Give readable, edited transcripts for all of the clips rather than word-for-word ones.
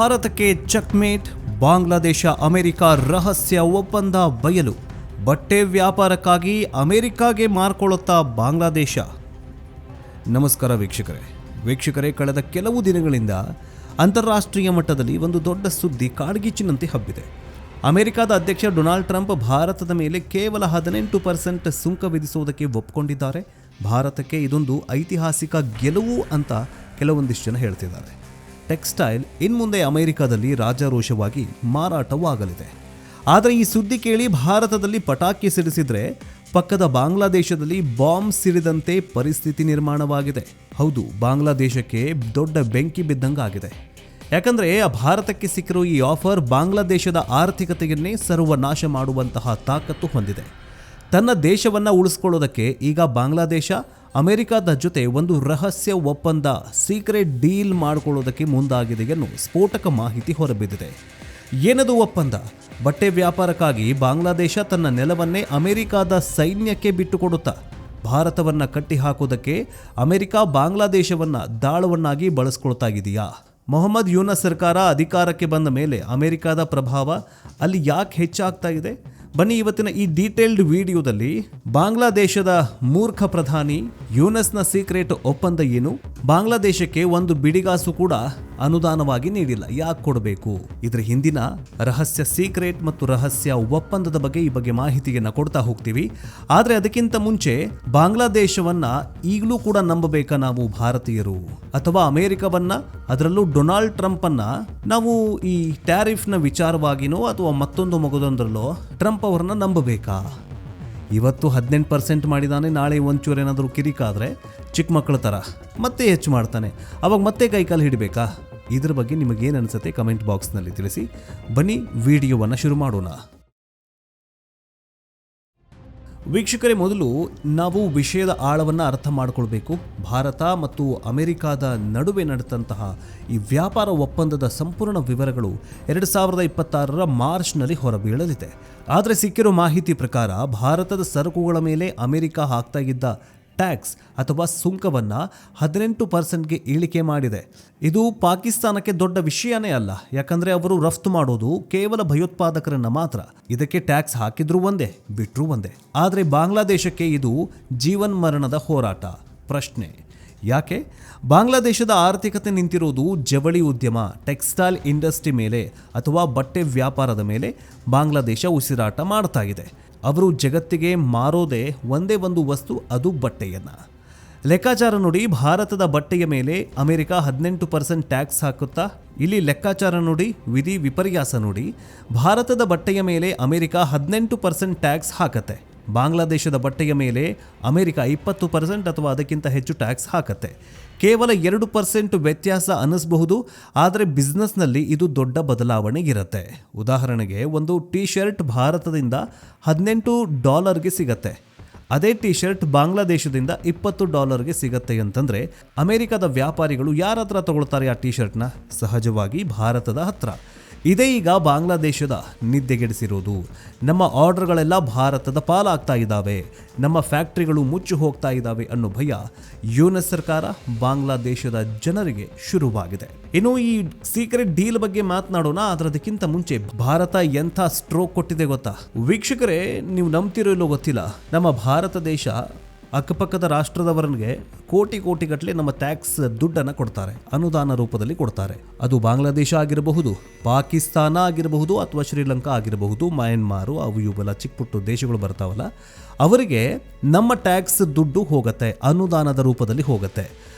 ಭಾರತಕ್ಕೆ checkmate. Bangladesh America ರಹಸ್ಯ ಒಪ್ಪಂದ ಬಯಲು. ಬಟ್ಟೆ ವ್ಯಾಪಾರಕ್ಕಾಗಿ ಅಮೆರಿಕಾಗೆ ಮಾರ್ಕೊಳ್ಳುತ್ತಾ ಬಾಂಗ್ಲಾದೇಶ. ನಮಸ್ಕಾರ ವೀಕ್ಷಕರೇ, ಕಳೆದ ಕೆಲವು ದಿನಗಳಿಂದ ಅಂತಾರಾಷ್ಟ್ರೀಯ ಮಟ್ಟದಲ್ಲಿ ಒಂದು ದೊಡ್ಡ ಸುದ್ದಿ ಕಾಡ್ಗಿಚ್ಚಿನಂತೆ ಹಬ್ಬಿದೆ. ಅಮೆರಿಕದ ಅಧ್ಯಕ್ಷ ಡೊನಾಲ್ಡ್ ಟ್ರಂಪ್ ಭಾರತದ ಮೇಲೆ ಕೇವಲ 18% ಸುಂಕ ವಿಧಿಸುವುದಕ್ಕೆ ಒಪ್ಪಿಕೊಂಡಿದ್ದಾರೆ. ಭಾರತಕ್ಕೆ ಇದೊಂದು ಐತಿಹಾಸಿಕ ಗೆಲುವು ಅಂತ ಕೆಲವೊಂದಿಷ್ಟು ಜನ ಹೇಳ್ತಿದ್ದಾರೆ. ಟೆಕ್ಸ್ಟೈಲ್ ಇನ್ಮುಂದೆ ಅಮೆರಿಕದಲ್ಲಿ ರಾಜಾರೋಷವಾಗಿ ಮಾರಾಟವಾಗಲಿದೆ. ಆದರೆ ಈ ಸುದ್ದಿ ಕೇಳಿ ಭಾರತದಲ್ಲಿ ಪಟಾಕಿ ಸಿಡಿಸಿದ್ರೆ ಪಕ್ಕದ ಬಾಂಗ್ಲಾದೇಶದಲ್ಲಿ ಬಾಂಬ್ ಸಿಡಿದಂತೆ ಪರಿಸ್ಥಿತಿ ನಿರ್ಮಾಣವಾಗಿದೆ. ಹೌದು, ಬಾಂಗ್ಲಾದೇಶಕ್ಕೆ ದೊಡ್ಡ ಬೆಂಕಿ ಬಿದ್ದಂಗಾಗಿದೆ. ಯಾಕಂದರೆ ಭಾರತಕ್ಕೆ ಸಿಕ್ಕಿರೋ ಈ ಆಫರ್ ಬಾಂಗ್ಲಾದೇಶದ ಆರ್ಥಿಕತೆಯನ್ನೇ ಸರ್ವನಾಶ ಮಾಡುವಂತಹ ತಾಕತ್ತು ಹೊಂದಿದೆ. ತನ್ನ ದೇಶವನ್ನು ಉಳಿಸ್ಕೊಳ್ಳೋದಕ್ಕೆ ಈಗ ಬಾಂಗ್ಲಾದೇಶ ಅಮೆರಿಕದ ಜೊತೆ ಒಂದು ರಹಸ್ಯ ಒಪ್ಪಂದ, ಸೀಕ್ರೆಟ್ ಡೀಲ್ ಮಾಡಿಕೊಳ್ಳೋದಕ್ಕೆ ಮುಂದಾಗಿದೆ ಎನ್ನು ಸ್ಫೋಟಕ ಮಾಹಿತಿ ಹೊರಬಿದ್ದಿದೆ. ಏನದು ಒಪ್ಪಂದ? ಬಟ್ಟೆ ವ್ಯಾಪಾರಕ್ಕಾಗಿ ಬಾಂಗ್ಲಾದೇಶ ತನ್ನ ನೆಲವನ್ನೇ ಅಮೆರಿಕದ ಸೈನ್ಯಕ್ಕೆ ಬಿಟ್ಟುಕೊಡುತ್ತಾ ಭಾರತವನ್ನು ಕಟ್ಟಿ ಹಾಕೋದಕ್ಕೆ ಅಮೆರಿಕ ಬಾಂಗ್ಲಾದೇಶವನ್ನು ದಾಳವನ್ನಾಗಿ ಬಳಸ್ಕೊಳ್ತಾ ಇದೆಯಾ? ಮೊಹಮ್ಮದ್ ಯೂನಸ್ ಸರ್ಕಾರ ಅಧಿಕಾರಕ್ಕೆ ಬಂದ ಮೇಲೆ ಅಮೆರಿಕದ ಪ್ರಭಾವ ಅಲ್ಲಿ ಯಾಕೆ ಹೆಚ್ಚಾಗ್ತಾ ಇದೆ? ಬನ್ನಿ ಇವತ್ತಿನ ಈ ಡೀಟೇಲ್ಡ್ ವಿಡಿಯೋದಲ್ಲಿ ಬಾಂಗ್ಲಾದೇಶದ ಮೂರ್ಖ ಪ್ರಧಾನಿ ಯೂನಸ್ನ ಸೀಕ್ರೆಟ್ ಒಪ್ಪಂದ ಏನು, ಬಾಂಗ್ಲಾದೇಶಕ್ಕೆ ಒಂದು ಬಿಡಿಗಾಸು ಕೂಡ ಅನುದಾನವಾಗಿ ನೀಡಿಲ್ಲ, ಯಾಕೆ ಕೊಡಬೇಕು, ಇದರ ಹಿಂದಿನ ರಹಸ್ಯ ಸೀಕ್ರೆಟ್ ಮತ್ತು ರಹಸ್ಯ ಒಪ್ಪಂದದ ಬಗ್ಗೆ ಈ ಬಗ್ಗೆ ಮಾಹಿತಿಯನ್ನು ಕೊಡ್ತಾ ಹೋಗ್ತೀವಿ. ಆದರೆ ಅದಕ್ಕಿಂತ ಮುಂಚೆ ಬಾಂಗ್ಲಾದೇಶವನ್ನ ಈಗಲೂ ಕೂಡ ನಂಬಬೇಕಾ ನಾವು ಭಾರತೀಯರು, ಅಥವಾ ಅಮೆರಿಕವನ್ನ, ಅದರಲ್ಲೂ ಡೊನಾಲ್ಡ್ ಟ್ರಂಪ್ ಅನ್ನ ನಾವು ಈ ಟ್ಯಾರಿಫ್ನ ವಿಚಾರವಾಗಿನೋ ಅಥವಾ ಮತ್ತೊಂದು ಮಗದೊಂದರಲ್ಲೋ ಟ್ರಂಪ್ ಅವರನ್ನ ನಂಬಬೇಕಾ? ಇವತ್ತು 18% ಮಾಡಿದಾನೆ, ನಾಳೆ ಒಂಚೂರು ಏನಾದರೂ ಕಿರಿಕಾದರೆ ಚಿಕ್ಕ ಮಕ್ಕಳ ಥರ ಮತ್ತೆ ಹೆಚ್ಚು ಮಾಡ್ತಾನೆ, ಅವಾಗ ಮತ್ತೆ ಕೈಕಾಲು ಹಿಡಬೇಕಾ? ಇದ್ರ ಬಗ್ಗೆ ನಿಮಗೇನು ಅನಿಸುತ್ತೆ ಕಮೆಂಟ್ ಬಾಕ್ಸ್ನಲ್ಲಿ ತಿಳಿಸಿ. ಬನ್ನಿ ವಿಡಿಯೋವನ್ನು ಶುರು ಮಾಡೋಣ. ವೀಕ್ಷಕರೇ, ಮೊದಲು ನಾವು ವಿಷಯದ ಆಳವನ್ನು ಅರ್ಥ ಮಾಡಿಕೊಳ್ಬೇಕು. ಭಾರತ ಮತ್ತು ಅಮೆರಿಕದ ನಡುವೆ ನಡೆದಂತಹ ಈ ವ್ಯಾಪಾರ ಒಪ್ಪಂದದ ಸಂಪೂರ್ಣ ವಿವರಗಳು 2026 ಮಾರ್ಚ್ನಲ್ಲಿ ಹೊರಬೀಳಲಿದೆ. ಆದರೆ ಸಿಕ್ಕಿರೋ ಮಾಹಿತಿ ಪ್ರಕಾರ ಭಾರತದ ಸರಕುಗಳ ಮೇಲೆ ಅಮೆರಿಕ ಹಾಕ್ತಾ ಇದ್ದ ಟ್ಯಾಕ್ಸ್ ಅಥವಾ ಸುಂಕವನ್ನು 18%ಗೆ ಇಳಿಕೆ ಮಾಡಿದೆ. ಇದು ಪಾಕಿಸ್ತಾನಕ್ಕೆ ದೊಡ್ಡ ವಿಷಯನೇ ಅಲ್ಲ, ಯಾಕಂದರೆ ಅವರು ರಫ್ತು ಮಾಡೋದು ಕೇವಲ ಭಯೋತ್ಪಾದಕರನ್ನ ಮಾತ್ರ. ಇದಕ್ಕೆ ಟ್ಯಾಕ್ಸ್ ಹಾಕಿದ್ರೂ ಒಂದೇ, ಬಿಟ್ಟರೂ ಒಂದೇ. ಆದರೆ ಬಾಂಗ್ಲಾದೇಶಕ್ಕೆ ಇದು ಜೀವನ್ಮರಣದ ಹೋರಾಟ. ಪ್ರಶ್ನೆ, ಯಾಕೆ? ಬಾಂಗ್ಲಾದೇಶದ ಆರ್ಥಿಕತೆ ನಿಂತಿರೋದು ಜವಳಿ ಉದ್ಯಮ, ಟೆಕ್ಸ್ಟೈಲ್ ಇಂಡಸ್ಟ್ರಿ ಮೇಲೆ ಅಥವಾ ಬಟ್ಟೆ ವ್ಯಾಪಾರದ ಮೇಲೆ ಬಾಂಗ್ಲಾದೇಶ ಉಸಿರಾಟ ಮಾಡ್ತಾ ಇದೆ. ಅವರು ಜಗತ್ತಿಗೆ ಮಾರೋದೇ ಒಂದೇ ಒಂದು ವಸ್ತು, ಅದು ಬಟ್ಟೆಯನ್ನು. ಲೆಕ್ಕಾಚಾರ ನೋಡಿ, ಭಾರತದ ಬಟ್ಟೆಯ ಮೇಲೆ ಅಮೆರಿಕ 18% ಟ್ಯಾಕ್ಸ್ ಹಾಕುತ್ತಾ, ಇಲ್ಲಿ ಲೆಕ್ಕಾಚಾರ ನೋಡಿ, ವಿಧಿ ವಿಪರ್ಯಾಸ ನೋಡಿ. ಭಾರತದ ಬಟ್ಟೆಯ ಮೇಲೆ ಅಮೆರಿಕ 18% ಟ್ಯಾಕ್ಸ್ ಹಾಕತ್ತೆ, ಬಾಂಗ್ಲಾದೇಶದ ಬಟ್ಟೆಯ ಮೇಲೆ ಅಮೆರಿಕ 20% ಅಥವಾ ಅದಕ್ಕಿಂತ ಹೆಚ್ಚು ಟ್ಯಾಕ್ಸ್ ಹಾಕತ್ತೆ. ಕೇವಲ 2% ವ್ಯತ್ಯಾಸ ಅನ್ನಿಸಬಹುದು, ಆದರೆ ಬಿಸ್ನೆಸ್ನಲ್ಲಿ ಇದು ದೊಡ್ಡ ಬದಲಾವಣೆ ಇರುತ್ತೆ. ಉದಾಹರಣೆಗೆ, ಒಂದು ಟೀ ಶರ್ಟ್ ಭಾರತದಿಂದ $18ಗೆ ಸಿಗತ್ತೆ, ಅದೇ ಟೀ ಶರ್ಟ್ ಬಾಂಗ್ಲಾದೇಶದಿಂದ $20ಗೆ ಸಿಗತ್ತೆ ಅಂತಂದರೆ ಅಮೆರಿಕದ ವ್ಯಾಪಾರಿಗಳು ಯಾರ ಹತ್ರ ತಗೊಳ್ತಾರೆ ಆ ಟೀ ಶರ್ಟ್ನ? ಸಹಜವಾಗಿ ಭಾರತದ ಹತ್ರ. ಇದೇ ಈಗ ಬಾಂಗ್ಲಾದೇಶದ ನಿದ್ದೆಗೆಡಿಸಿರೋದು. ನಮ್ಮ ಆರ್ಡರ್ಗಳೆಲ್ಲ ಭಾರತದ ಪಾಲಾಗ್ತಾ ಇದ್ದಾವೆ, ನಮ್ಮ ಫ್ಯಾಕ್ಟ್ರಿಗಳು ಮುಚ್ಚಿ ಹೋಗ್ತಾ ಇದ್ದಾವೆ ಅನ್ನೋ ಭಯ ಯೂನಸ್ ಸರ್ಕಾರ, ಬಾಂಗ್ಲಾದೇಶದ ಜನರಿಗೆ ಶುರುವಾಗಿದೆ. ಇನ್ನು ಈ ಸೀಕ್ರೆಟ್ ಡೀಲ್ ಬಗ್ಗೆ ಮಾತನಾಡೋಣ. ಅದಕ್ಕಿಂತ ಮುಂಚೆ ಭಾರತ ಎಂಥ ಸ್ಟ್ರೋಕ್ ಕೊಟ್ಟಿದೆ ಗೊತ್ತಾ ವೀಕ್ಷಕರೇ? ನೀವು ನಂಬ್ತಿರೋ ಇಲ್ಲೋ ಗೊತ್ತಿಲ್ಲ, ನಮ್ಮ ಭಾರತ ದೇಶ ಅಕ್ಕಪಕ್ಕದ ರಾಷ್ಟ್ರದವರಿಗೆ ಕೋಟಿಗಟ್ಟಲೆ ನಮ್ಮ ಟ್ಯಾಕ್ಸ್ ದುಡ್ಡನ್ನು ಕೊಡ್ತಾರೆ, ಅನುದಾನ ರೂಪದಲ್ಲಿ ಕೊಡ್ತಾರೆ. ಅದು ಬಾಂಗ್ಲಾದೇಶ ಆಗಿರಬಹುದು, ಪಾಕಿಸ್ತಾನ ಆಗಿರಬಹುದು, ಅಥವಾ ಶ್ರೀಲಂಕಾ ಆಗಿರಬಹುದು, ಮಯನ್ಮಾರು, ಅವು ಇವೆಲ್ಲ ಚಿಕ್ಕ ಪುಟ್ಟ ದೇಶಗಳು ಬರ್ತಾವಲ್ಲ, ಅವರಿಗೆ ನಮ್ಮ ಟ್ಯಾಕ್ಸ್ ದುಡ್ಡು ಹೋಗುತ್ತೆ, ಅನುದಾನದ ರೂಪದಲ್ಲಿ ಹೋಗುತ್ತೆ.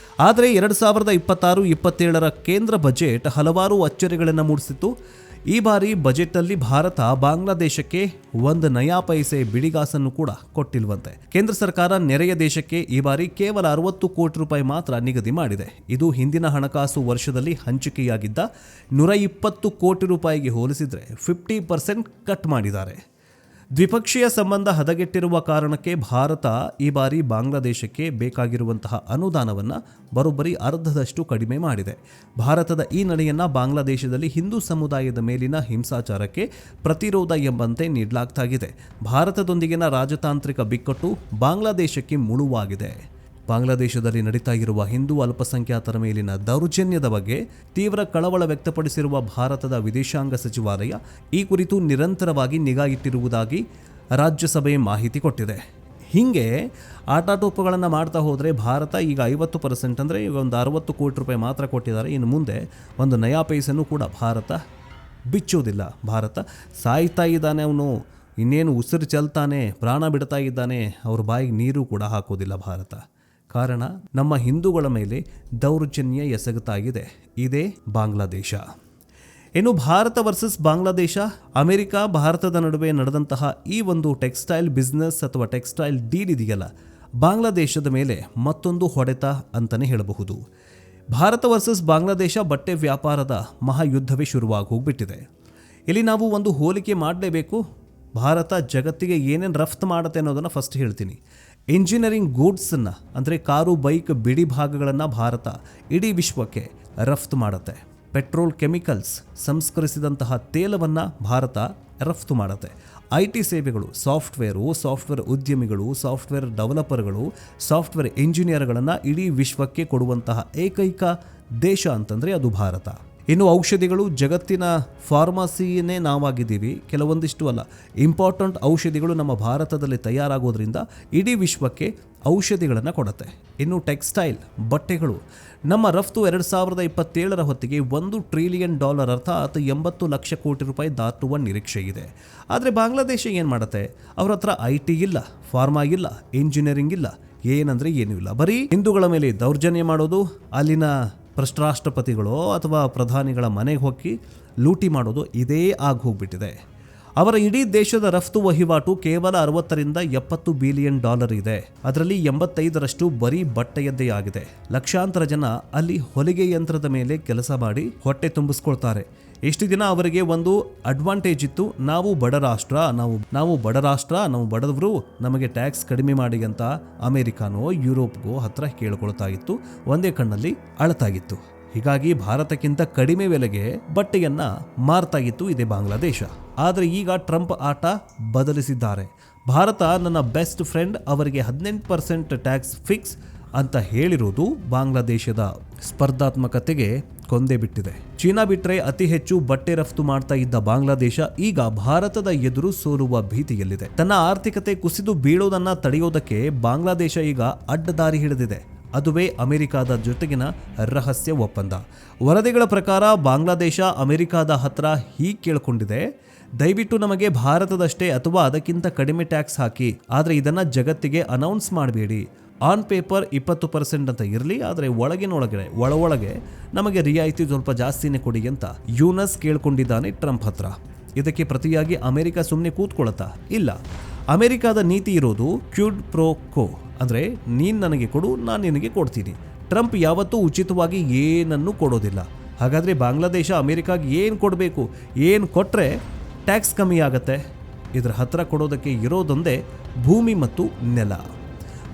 ಆದರೆ 2026-27 ಕೇಂದ್ರ ಬಜೆಟ್ ಹಲವಾರು ಅಚ್ಚರಿಗಳನ್ನು ಮೂಡಿಸಿತ್ತು. ಈ ಬಾರಿ ಬಜೆಟ್ನಲ್ಲಿ ಭಾರತ ಬಾಂಗ್ಲಾದೇಶಕ್ಕೆ 1 ನಯಾ ಪೈಸೆ ಬಿಡಿಗಾಸನ್ನು ಕೂಡ ಕೊಟ್ಟಿಲ್ವಂತೆ. ಕೇಂದ್ರ ಸರ್ಕಾರ ನೆರೆಯ ದೇಶಕ್ಕೆ ಈ ಬಾರಿ ಕೇವಲ 60 ಕೋಟಿ ರೂಪಾಯಿ ಮಾತ್ರ ನಿಗದಿ ಮಾಡಿದೆ. ಇದು ಹಿಂದಿನ ಹಣಕಾಸು ವರ್ಷದಲ್ಲಿ ಹಂಚಿಕೆಯಾಗಿದ್ದ 120 ಕೋಟಿ ರೂಪಾಯಿಗೆ ಹೋಲಿಸಿದರೆ 50% ಕಟ್ ಮಾಡಿದ್ದಾರೆ. ದ್ವಿಪಕ್ಷೀಯ ಸಂಬಂಧ ಹದಗೆಟ್ಟಿರುವ ಕಾರಣಕ್ಕೆ ಭಾರತ ಈ ಬಾರಿ ಬಾಂಗ್ಲಾದೇಶಕ್ಕೆ ಬೇಕಾಗಿರುವಂತಹ ಅನುದಾನವನ್ನು ಬರೋಬ್ಬರಿ ಅರ್ಧದಷ್ಟು ಕಡಿಮೆ ಮಾಡಿದೆ. ಭಾರತದ ಈ ನಡೆಯನ್ನು ಬಾಂಗ್ಲಾದೇಶದಲ್ಲಿ ಹಿಂದೂ ಸಮುದಾಯದ ಮೇಲಿನ ಹಿಂಸಾಚಾರಕ್ಕೆ ಪ್ರತಿರೋಧ ಎಂಬಂತೆ ನೀಡಲಾಗ್ತಾಗಿದೆ. ಭಾರತದೊಂದಿಗಿನ ರಾಜತಾಂತ್ರಿಕ ಬಿಕ್ಕಟ್ಟು ಬಾಂಗ್ಲಾದೇಶಕ್ಕೆ ಮುಳುವಾಗಿದೆ. ಬಾಂಗ್ಲಾದೇಶದಲ್ಲಿ ನಡೀತಾ ಇರುವ ಹಿಂದೂ ಅಲ್ಪಸಂಖ್ಯಾತರ ಮೇಲಿನ ದೌರ್ಜನ್ಯದ ಬಗ್ಗೆ ತೀವ್ರ ಕಳವಳ ವ್ಯಕ್ತಪಡಿಸಿರುವ ಭಾರತದ ವಿದೇಶಾಂಗ ಸಚಿವಾಲಯ ಈ ಕುರಿತು ನಿರಂತರವಾಗಿ ನಿಗಾ ಇಟ್ಟಿರುವುದಾಗಿ ರಾಜ್ಯಸಭೆ ಮಾಹಿತಿ ಕೊಟ್ಟಿದೆ. ಹೀಗೆ ಆಟಾಟೋಪಗಳನ್ನು ಮಾಡ್ತಾ ಹೋದರೆ ಭಾರತ ಈಗ 50% ಅಂದರೆ ಈಗ ಒಂದು 60 ಕೋಟಿ ರೂಪಾಯಿ ಮಾತ್ರ ಕೊಟ್ಟಿದ್ದಾರೆ. ಇನ್ನು ಮುಂದೆ ಒಂದು ನಯಾ ಪೈಸನ್ನು ಕೂಡ ಭಾರತ ಬಿಚ್ಚೋದಿಲ್ಲ. ಭಾರತ ಸಾಯ್ತಾ ಇದ್ದಾನೆ, ಅವನು ಇನ್ನೇನು ಉಸಿರು ಚೆಲ್ತಾನೆ, ಪ್ರಾಣ ಬಿಡ್ತಾ ಇದ್ದಾನೆ, ಅವ್ರ ಬಾಯಿಗೆ ನೀರು ಕೂಡ ಹಾಕೋದಿಲ್ಲ ಭಾರತ. ಕಾರಣ ನಮ್ಮ ಹಿಂದೂಗಳ ಮೇಲೆ ದೌರ್ಜನ್ಯ ಎಸಗುತ್ತಾಗಿದೆ. ಇದೇ ಬಾಂಗ್ಲಾದೇಶ. ಇನ್ನು ಭಾರತ ವರ್ಸಸ್ ಬಾಂಗ್ಲಾದೇಶ, ಅಮೆರಿಕ ಭಾರತದ ನಡುವೆ ನಡೆದಂತಹ ಈ ಒಂದು ಟೆಕ್ಸ್ಟೈಲ್ ಬಿಸ್ನೆಸ್ ಅಥವಾ ಟೆಕ್ಸ್ಟೈಲ್ ಡೀಲ್ ಇದೆಯಲ್ಲ, ಬಾಂಗ್ಲಾದೇಶದ ಮೇಲೆ ಮತ್ತೊಂದು ಹೊಡೆತ ಅಂತಲೇ ಹೇಳಬಹುದು. ಭಾರತ ವರ್ಸಸ್ ಬಾಂಗ್ಲಾದೇಶ ಬಟ್ಟೆ ವ್ಯಾಪಾರದ ಮಹಾಯುದ್ಧವೇ ಶುರುವಾಗಿ ಹೋಗ್ಬಿಟ್ಟಿದೆ. ಇಲ್ಲಿ ನಾವು ಒಂದು ಹೋಲಿಕೆ ಮಾಡಲೇಬೇಕು. ಭಾರತ ಜಗತ್ತಿಗೆ ಏನೇನು ರಫ್ತು ಮಾಡುತ್ತೆ ಅನ್ನೋದನ್ನು ಫಸ್ಟ್ ಹೇಳ್ತೀನಿ. ಇಂಜಿನಿಯರಿಂಗ್ ಗೂಡ್ಸನ್ನು ಅಂದರೆ ಕಾರು, ಬೈಕ್, ಬಿಡಿ ಭಾಗಗಳನ್ನು ಭಾರತ ಇಡೀ ವಿಶ್ವಕ್ಕೆ ರಫ್ತು ಮಾಡುತ್ತೆ. ಪೆಟ್ರೋಲ್, ಕೆಮಿಕಲ್ಸ್, ಸಂಸ್ಕರಿಸಿದಂತಹ ತೇಲವನ್ನು ಭಾರತ ರಫ್ತು ಮಾಡುತ್ತೆ. IT ಸೇವೆಗಳು, ಸಾಫ್ಟ್ವೇರ್ ಉದ್ಯಮಿಗಳು, ಸಾಫ್ಟ್ವೇರ್ ಡೆವಲಪರ್ಗಳು, ಸಾಫ್ಟ್ವೇರ್ ಇಂಜಿನಿಯರ್ಗಳನ್ನು ಇಡೀ ವಿಶ್ವಕ್ಕೆ ಕೊಡುವಂತಹ ಏಕೈಕ ದೇಶ ಅಂತಂದರೆ ಅದು ಭಾರತ. ಇನ್ನು ಔಷಧಿಗಳು, ಜಗತ್ತಿನ ಫಾರ್ಮಸಿಯೇ ನಾವಾಗಿದ್ದೀವಿ. ಕೆಲವೊಂದಿಷ್ಟು ಅಲ್ಲ, ಇಂಪಾರ್ಟೆಂಟ್ ಔಷಧಿಗಳು ನಮ್ಮ ಭಾರತದಲ್ಲಿ ತಯಾರಾಗೋದ್ರಿಂದ ಇಡೀ ವಿಶ್ವಕ್ಕೆ ಔಷಧಿಗಳನ್ನು ಕೊಡುತ್ತೆ. ಇನ್ನು ಟೆಕ್ಸ್ಟೈಲ್, ಬಟ್ಟೆಗಳು, ನಮ್ಮ ರಫ್ತು 2027 ಹೊತ್ತಿಗೆ $1 ಟ್ರಿಲಿಯನ್ ಅರ್ಥಾತ್ 80 ಲಕ್ಷ ಕೋಟಿ ರೂಪಾಯಿ ದಾಟುವ ನಿರೀಕ್ಷೆ ಇದೆ. ಆದರೆ ಬಾಂಗ್ಲಾದೇಶ ಏನು ಮಾಡುತ್ತೆ? ಅವ್ರ ಹತ್ರ IT ಇಲ್ಲ, ಫಾರ್ಮಾ ಇಲ್ಲ, ಇಂಜಿನಿಯರಿಂಗ್ ಇಲ್ಲ, ಏನಂದರೆ ಏನೂ ಇಲ್ಲ. ಬರೀ ಹಿಂದೂಗಳ ಮೇಲೆ ದೌರ್ಜನ್ಯ ಮಾಡೋದು, ಅಲ್ಲಿನ ರಾಷ್ಟ್ರಪತಿಗಳು ಅಥವಾ ಪ್ರಧಾನಿಗಳ ಮನೆಗೆ ಹೋಗಿ ಲೂಟಿ ಮಾಡೋದು, ಇದೇ ಆಗಿ ಹೋಗ್ಬಿಟ್ಟಿದೆ. ಅವರ ಇಡೀ ದೇಶದ ರಫ್ತು ವಹಿವಾಟು ಕೇವಲ $60-70 ಬಿಲಿಯನ್ ಇದೆ. ಅದರಲ್ಲಿ 85% ಬರೀ ಬಟ್ಟೆಯದ್ದೇ ಆಗಿದೆ. ಲಕ್ಷಾಂತರ ಜನ ಅಲ್ಲಿ ಹೊಲಿಗೆ ಯಂತ್ರದ ಮೇಲೆ ಕೆಲಸ ಮಾಡಿ ಹೊಟ್ಟೆ ತುಂಬಿಸ್ಕೊಳ್ತಾರೆ. ಎಷ್ಟು ದಿನ ಅವರಿಗೆ ಒಂದು ಅಡ್ವಾಂಟೇಜ್ ಇತ್ತು, ನಾವು ಬಡ ರಾಷ್ಟ್ರ, ನಾವು ಬಡವರು, ನಮಗೆ ಟ್ಯಾಕ್ಸ್ ಕಡಿಮೆ ಮಾಡಿ ಅಂತ ಅಮೆರಿಕಾನೋ ಯುರೋಪ್ಗೋ ಹತ್ರ ಕೇಳ್ಕೊಳ್ತಾ ಇತ್ತು, ಒಂದೇ ಕಣ್ಣಲ್ಲಿ ಅಳತಾಗಿತ್ತು. ಹೀಗಾಗಿ ಭಾರತಕ್ಕಿಂತ ಕಡಿಮೆ ಬೆಲೆಗೆ ಬಟ್ಟೆಯನ್ನ ಮಾರ್ತಾ ಇತ್ತು ಇದೇ ಬಾಂಗ್ಲಾದೇಶ. ಆದರೆ ಈಗ ಟ್ರಂಪ್ ಆಟ ಬದಲಿಸಿದ್ದಾರೆ. ಭಾರತ ನನ್ನ ಬೆಸ್ಟ್ ಫ್ರೆಂಡ್, ಅವರಿಗೆ 18% ಟ್ಯಾಕ್ಸ್ ಫಿಕ್ಸ್ ಅಂತ ಹೇಳಿರೋದು ಬಾಂಗ್ಲಾದೇಶದ ಸ್ಪರ್ಧಾತ್ಮಕತೆಗೆ ಕೊಂದೇ ಬಿಟ್ಟಿದೆ. ಚೀನಾ ಬಿಟ್ಟರೆ ಅತಿ ಹೆಚ್ಚು ಬಟ್ಟೆ ರಫ್ತು ಮಾಡ್ತಾ ಇದ್ದ ಬಾಂಗ್ಲಾದೇಶ ಈಗ ಭಾರತದ ಎದುರು ಸೋಲುವ ಭೀತಿಯಲ್ಲಿದೆ. ತನ್ನ ಆರ್ಥಿಕತೆ ಕುಸಿದು ಬೀಳೋದನ್ನ ತಡೆಯೋದಕ್ಕೆ ಬಾಂಗ್ಲಾದೇಶ ಈಗ ಅಡ್ಡದಾರಿ ಹಿಡಿದಿದೆ. ಅದುವೇ ಅಮೆರಿಕಾದ ಜೊತೆಗಿನ ರಹಸ್ಯ ಒಪ್ಪಂದ. ವರದಿಗಳ ಪ್ರಕಾರ ಬಾಂಗ್ಲಾದೇಶ ಅಮೆರಿಕಾದ ಹತ್ರ ಹೀಗೆ ಕೇಳಿಕೊಂಡಿದೆ, ದಯವಿಟ್ಟು ನಮಗೆ ಭಾರತದಷ್ಟೇ ಅಥವಾ ಅದಕ್ಕಿಂತ ಕಡಿಮೆ ಟ್ಯಾಕ್ಸ್ ಹಾಕಿ, ಆದರೆ ಇದನ್ನು ಜಗತ್ತಿಗೆ ಅನೌನ್ಸ್ ಮಾಡಬೇಡಿ. ಆನ್ ಪೇಪರ್ 20% ಅಂತ ಇರಲಿ, ಆದರೆ ಒಳಗೆ ನಮಗೆ ರಿಯಾಯಿತಿ ಸ್ವಲ್ಪ ಜಾಸ್ತಿನೇ ಕೊಡಿ ಅಂತ ಯೂನಸ್ ಕೇಳ್ಕೊಂಡಿದ್ದಾನೆ ಟ್ರಂಪ್ ಹತ್ರ. ಇದಕ್ಕೆ ಪ್ರತಿಯಾಗಿ ಅಮೆರಿಕ ಸುಮ್ಮನೆ ಕೂತ್ಕೊಳ್ಳುತ್ತಾ ಇಲ್ಲ. ಅಮೆರಿಕಾದ ನೀತಿ ಇರೋದು ಕ್ವಿಡ್ ಪ್ರೋ ಕೋ, ಅಂದರೆ ನೀನು ನನಗೆ ಕೊಡು, ನಾನು ನಿನಗೆ ಕೊಡ್ತೀನಿ. ಟ್ರಂಪ್ ಯಾವತ್ತೂ ಉಚಿತವಾಗಿ ಏನನ್ನು ಕೊಡೋದಿಲ್ಲ. ಹಾಗಾದರೆ ಬಾಂಗ್ಲಾದೇಶ ಅಮೆರಿಕಾಗೆ ಏನು ಕೊಡಬೇಕು? ಏನು ಕೊಟ್ಟರೆ ಟ್ಯಾಕ್ಸ್ ಕಮ್ಮಿ ಆಗತ್ತೆ? ಇದರ ಹತ್ರ ಕೊಡೋದಕ್ಕೆ ಇರೋದೊಂದೇ ಭೂಮಿ ಮತ್ತು ನೆಲ.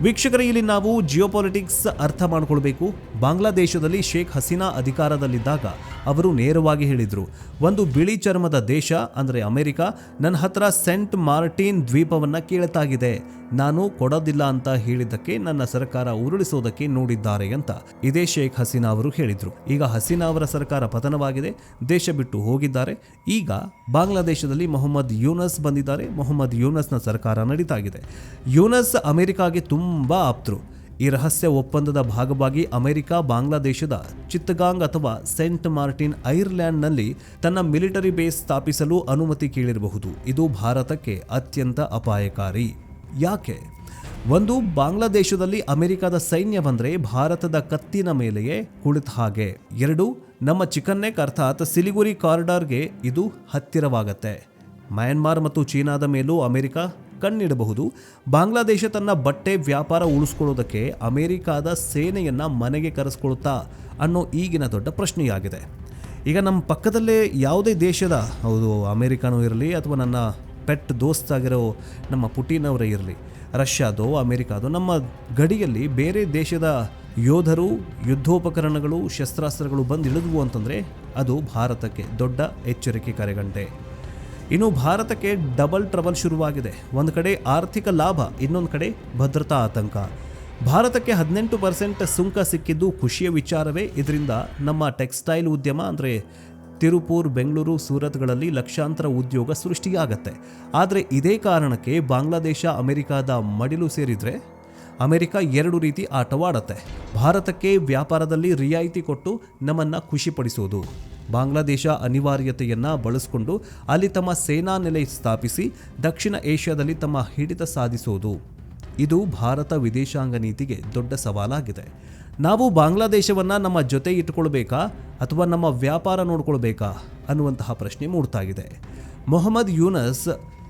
ವೀಕ್ಷಕರೇ, ಇಲ್ಲಿ ನಾವು ಜಿಯೋಪಾಲಿಟಿಕ್ಸ್ ಅರ್ಥ ಮಾಡ್ಕೊಳ್ಬೇಕು. ಬಾಂಗ್ಲಾದೇಶದಲ್ಲಿ ಶೇಖ್ ಹಸೀನಾ ಅಧಿಕಾರದಲ್ಲಿದ್ದಾಗ ಅವರು ನೇರವಾಗಿ ಹೇಳಿದರು, ಒಂದು ಬಿಳಿ ಚರ್ಮದ ದೇಶ ಅಂದರೆ ಅಮೆರಿಕ ನನ್ನ ಹತ್ರ ಸೆಂಟ್ ಮಾರ್ಟಿನ್ ದ್ವೀಪವನ್ನು ಕೇಳ್ತಾಗಿದೆ, ನಾನು ಕೊಡೋದಿಲ್ಲ ಅಂತ ಹೇಳಿದ್ದಕ್ಕೆ ನನ್ನ ಸರ್ಕಾರ ಉರುಳಿಸೋದಕ್ಕೆ ನೋಡಿದ್ದಾರೆ ಅಂತ ಇದೇ ಶೇಖ್ ಹಸೀನಾ ಅವರು ಹೇಳಿದರು. ಈಗ ಹಸೀನಾ ಅವರ ಸರ್ಕಾರ ಪತನವಾಗಿದೆ, ದೇಶ ಬಿಟ್ಟು ಹೋಗಿದ್ದಾರೆ. ಈಗ ಬಾಂಗ್ಲಾದೇಶದಲ್ಲಿ ಮೊಹಮ್ಮದ್ ಯೂನಸ್ ಬಂದಿದ್ದಾರೆ. ಮೊಹಮ್ಮದ್ ಯೂನಸ್ನ ಸರ್ಕಾರ ನಡೀತಾ ಇದೆ. ಯೂನಸ್ ಅಮೆರಿಕಾಗೆ ತುಂಬ ಆಪ್ತರು. ಈ ರಹಸ್ಯ ಒಪ್ಪಂದದ ಭಾಗವಾಗಿ ಅಮೆರಿಕ ಬಾಂಗ್ಲಾದೇಶದ ಚಿತ್ತಗಾಂಗ್ ಅಥವಾ ಸೆಂಟ್ ಮಾರ್ಟಿನ್ ಐರ್ಲ್ಯಾಂಡ್ನಲ್ಲಿ ತನ್ನ ಮಿಲಿಟರಿ ಬೇಸ್ ಸ್ಥಾಪಿಸಲು ಅನುಮತಿ ಕೇಳಿರಬಹುದು. ಇದು ಭಾರತಕ್ಕೆ ಅತ್ಯಂತ ಅಪಾಯಕಾರಿ. ಯಾಕೆ? ಒಂದು, ಬಾಂಗ್ಲಾದೇಶದಲ್ಲಿ ಅಮೆರಿಕದ ಸೈನ್ಯ ಬಂದರೆ ಭಾರತದ ಕತ್ತಿನ ಮೇಲೆಯೇ ಕುಳಿತ ಹಾಗೆ. 2, ನಮ್ಮ ಚಿಕನ್ ನೆಕ್ ಅರ್ಥಾತ್ ಸಿಲಿಗುರಿ ಕಾರಿಡಾರ್ಗೆ ಇದು ಹತ್ತಿರವಾಗತ್ತೆ. ಮಯನ್ಮಾರ್ ಮತ್ತು ಚೀನಾದ ಮೇಲೂ ಅಮೆರಿಕ ಕಣ್ಣಿಡಬಹುದು. ಬಾಂಗ್ಲಾದೇಶ ತನ್ನ ಬಟ್ಟೆ ವ್ಯಾಪಾರ ಉಳಿಸ್ಕೊಳ್ಳೋದಕ್ಕೆ ಅಮೆರಿಕಾದ ಸೇನೆಯನ್ನು ಮನೆಗೆ ಕರೆಸ್ಕೊಳ್ತಾ ಅನ್ನೋ ಈಗಿನ ದೊಡ್ಡ ಪ್ರಶ್ನೆಯಾಗಿದೆ. ಈಗ ನಮ್ಮ ಪಕ್ಕದಲ್ಲೇ ಯಾವುದೇ ದೇಶದ, ಹೌದು ಅಮೆರಿಕನೂ ಇರಲಿ ಅಥವಾ ನನ್ನ ಪೆಟ್ ದೋಸ್ತಾಗಿರೋ ನಮ್ಮ ಪುಟಿನ್ ಅವರೇ ಇರಲಿ, ರಷ್ಯಾದೋ ಅಮೆರಿಕಾದೋ, ನಮ್ಮ ಗಡಿಯಲ್ಲಿ ಬೇರೆ ದೇಶದ ಯೋಧರು, ಯುದ್ಧೋಪಕರಣಗಳು, ಶಸ್ತ್ರಾಸ್ತ್ರಗಳು ಬಂದು ಇಳಿದ್ವು ಅಂತಂದರೆ ಅದು ಭಾರತಕ್ಕೆ ದೊಡ್ಡ ಎಚ್ಚರಿಕೆ ಕರೆಗಂಟೆ. ಇನ್ನು ಭಾರತಕ್ಕೆ ಡಬಲ್ ಟ್ರಬಲ್ ಶುರುವಾಗಿದೆ. ಒಂದು ಕಡೆ ಆರ್ಥಿಕ ಲಾಭ, ಇನ್ನೊಂದು ಕಡೆ ಭದ್ರತಾ ಆತಂಕ. ಭಾರತಕ್ಕೆ 18% ಸುಂಕ ಸಿಕ್ಕಿದ್ದು ಖುಷಿಯ ವಿಚಾರವೇ. ಇದರಿಂದ ನಮ್ಮ ಟೆಕ್ಸ್ಟೈಲ್ ಉದ್ಯಮ ಅಂದರೆ ತಿರುಪೂರ್, ಬೆಂಗಳೂರು, ಸೂರತ್ಗಳಲ್ಲಿ ಲಕ್ಷಾಂತರ ಉದ್ಯೋಗ ಸೃಷ್ಟಿಯಾಗತ್ತೆ. ಆದರೆ ಇದೇ ಕಾರಣಕ್ಕೆ ಬಾಂಗ್ಲಾದೇಶ ಅಮೆರಿಕಾದ ಮಡಿಲು ಸೇರಿದರೆ ಅಮೆರಿಕ ಎರಡು ರೀತಿ ಆಟವಾಡತ್ತೆ. ಭಾರತಕ್ಕೆ ವ್ಯಾಪಾರದಲ್ಲಿ ರಿಯಾಯಿತಿ ಕೊಟ್ಟು ನಮ್ಮನ್ನು ಖುಷಿಪಡಿಸೋದು, ಬಾಂಗ್ಲಾದೇಶ ಅನಿವಾರ್ಯತೆಯನ್ನು ಬಳಸಿಕೊಂಡು ಅಲ್ಲಿ ತಮ್ಮ ಸೇನಾ ನೆಲೆ ಸ್ಥಾಪಿಸಿ ದಕ್ಷಿಣ ಏಷ್ಯಾದಲ್ಲಿ ತಮ್ಮ ಹಿಡಿತ ಸಾಧಿಸೋದು. ಇದು ಭಾರತ ವಿದೇಶಾಂಗ ನೀತಿಗೆ ದೊಡ್ಡ ಸವಾಲಾಗಿದೆ. ನಾವು ಬಾಂಗ್ಲಾದೇಶವನ್ನು ನಮ್ಮ ಜೊತೆ ಇಟ್ಕೊಳ್ಬೇಕಾ ಅಥವಾ ನಮ್ಮ ವ್ಯಾಪಾರ ನೋಡ್ಕೊಳ್ಬೇಕಾ ಅನ್ನುವಂತಹ ಪ್ರಶ್ನೆ ಮೂಡ್ತಾಗಿದೆ. ಮೊಹಮ್ಮದ್ ಯೂನಸ್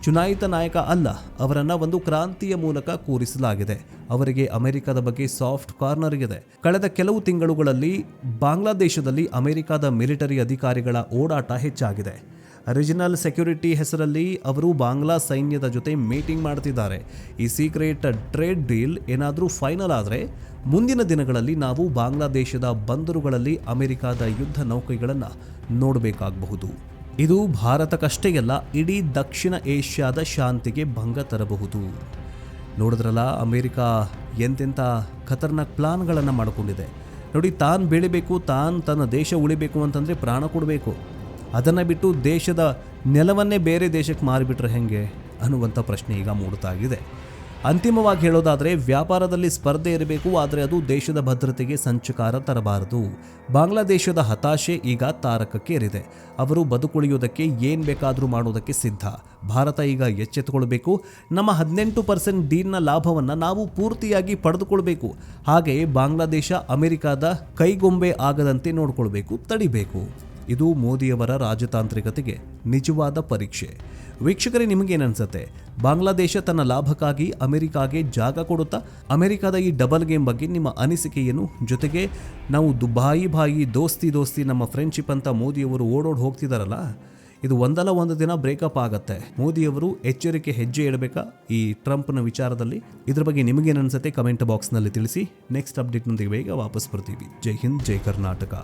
ಚುನಾಯಿತ ನಾಯಕ ಅಲ್ಲ, ಅವರನ್ನು ಒಂದು ಕ್ರಾಂತಿಯ ಮೂಲಕ ಕೂರಿಸಲಾಗಿದೆ. ಅವರಿಗೆ ಅಮೆರಿಕದ ಬಗ್ಗೆ ಸಾಫ್ಟ್ ಕಾರ್ನರ್ ಇದೆ. ಕಳೆದ ಕೆಲವು ತಿಂಗಳುಗಳಲ್ಲಿ ಬಾಂಗ್ಲಾದೇಶದಲ್ಲಿ ಅಮೆರಿಕದ ಮಿಲಿಟರಿ ಅಧಿಕಾರಿಗಳ ಓಡಾಟ ಹೆಚ್ಚಾಗಿದೆ. ರೀಜನಲ್ ಸೆಕ್ಯೂರಿಟಿ ಹೆಸರಲ್ಲಿ ಅವರು ಬಾಂಗ್ಲಾ ಸೈನ್ಯದ ಜೊತೆ ಮೀಟಿಂಗ್ ಮಾಡ್ತಿದ್ದಾರೆ. ಈ ಸೀಕ್ರೆಟ್ ಟ್ರೇಡ್ ಡೀಲ್ ಏನಾದರೂ ಫೈನಲ್ ಆದರೆ ಮುಂದಿನ ದಿನಗಳಲ್ಲಿ ನಾವು ಬಾಂಗ್ಲಾದೇಶದ ಬಂದರುಗಳಲ್ಲಿ ಅಮೆರಿಕದ ಯುದ್ಧ ನೌಕೆಗಳನ್ನು ನೋಡಬೇಕಾಗಬಹುದು. ಇದು ಭಾರತಕ್ಕಷ್ಟೇ ಅಲ್ಲ, ಇಡೀ ದಕ್ಷಿಣ ಏಷ್ಯಾದ ಶಾಂತಿಗೆ ಭಂಗ ತರಬಹುದು. ನೋಡಿದ್ರಲ್ಲ, ಅಮೆರಿಕ ಎಂತೆಂಥ ಖತರ್ನಾಕ್ ಪ್ಲಾನ್ಗಳನ್ನು ಮಾಡಿಕೊಂಡಿದೆ ನೋಡಿ. ತಾನು ಬೆಳಿಬೇಕು, ತನ್ನ ದೇಶ ಉಳಿಬೇಕು ಅಂತಂದರೆ ಪ್ರಾಣ ಕೊಡಬೇಕು. ಅದನ್ನು ಬಿಟ್ಟು ದೇಶದ ನೆಲವನ್ನೇ ಬೇರೆ ದೇಶಕ್ಕೆ ಮಾರಿಬಿಟ್ರೆ ಹೇಗೆ ಅನ್ನುವಂಥ ಪ್ರಶ್ನೆ ಈಗ ಮೂಡ್ತಾಗಿದೆ. ಅಂತಿಮವಾಗಿ ಹೇಳೋದಾದರೆ ವ್ಯಾಪಾರದಲ್ಲಿ ಸ್ಪರ್ಧೆ ಇರಬೇಕು, ಆದರೆ ಅದು ದೇಶದ ಭದ್ರತೆಗೆ ಸಂಚಕಾರ ತರಬಾರದು. ಬಾಂಗ್ಲಾದೇಶದ ಹತಾಶೆ ಈಗ ತಾರಕಕ್ಕೇರಿದೆ. ಅವರು ಬದುಕುಳಿಯೋದಕ್ಕೆ ಏನು ಬೇಕಾದರೂ ಮಾಡೋದಕ್ಕೆ ಸಿದ್ಧ. ಭಾರತ ಈಗ ಎಚ್ಚೆತ್ತುಕೊಳ್ಬೇಕು. ನಮ್ಮ 18% ಡೀಲ್ನ ಲಾಭವನ್ನು ನಾವು ಪೂರ್ತಿಯಾಗಿ ಪಡೆದುಕೊಳ್ಬೇಕು. ಹಾಗೆಯೇ ಬಾಂಗ್ಲಾದೇಶ ಅಮೆರಿಕದ ಕೈಗೊಂಬೆ ಆಗದಂತೆ ನೋಡಿಕೊಳ್ಬೇಕು, ತಡಿಬೇಕು. ಇದು ಮೋದಿಯವರ ರಾಜತಾಂತ್ರಿಕತೆಗೆ ನಿಜವಾದ ಪರೀಕ್ಷೆ. ವೀಕ್ಷಕರೇ, ನಿಮಗೇನನ್ಸುತ್ತೆ? ಬಾಂಗ್ಲಾದೇಶ ತನ್ನ ಲಾಭಕ್ಕಾಗಿ ಅಮೆರಿಕಾಗೆ ಜಾಗ ಕೊಡುತ್ತಾ? ಅಮೆರಿಕದ ಈ ಡಬಲ್ ಗೇಮ್ ಬಗ್ಗೆ ನಿಮ್ಮ ಅನಿಸಿಕೆ ಏನು? ಜೊತೆಗೆ ನಾವು ದುಬಾಯಿ ದೋಸ್ತಿ ನಮ್ಮ ಫ್ರೆಂಡ್ಶಿಪ್ ಅಂತ ಮೋದಿಯವರು ಓಡೋಡಿ ಹೋಗ್ತಿದಾರಲ್ಲ, ಇದು ಒಂದಲ್ಲ ಒಂದು ದಿನ ಬ್ರೇಕಪ್ ಆಗತ್ತೆ. ಮೋದಿಯವರು ಎಚ್ಚರಿಕೆ ಹೆಜ್ಜೆ ಇಡಬೇಕಾ ಈ ಟ್ರಂಪ್ನ ವಿಚಾರದಲ್ಲಿ? ಇದ್ರ ಬಗ್ಗೆ ನಿಮಗೇನನ್ಸುತ್ತೆ? ಕಮೆಂಟ್ ಬಾಕ್ಸ್ನಲ್ಲಿ ತಿಳಿಸಿ. ನೆಕ್ಸ್ಟ್ ಅಪ್ಡೇಟ್ನೊಂದಿಗೆ ಬೇಗ ವಾಪಸ್ ಬರ್ತೀವಿ. ಜೈ ಹಿಂದ್, ಜೈ ಕರ್ನಾಟಕ.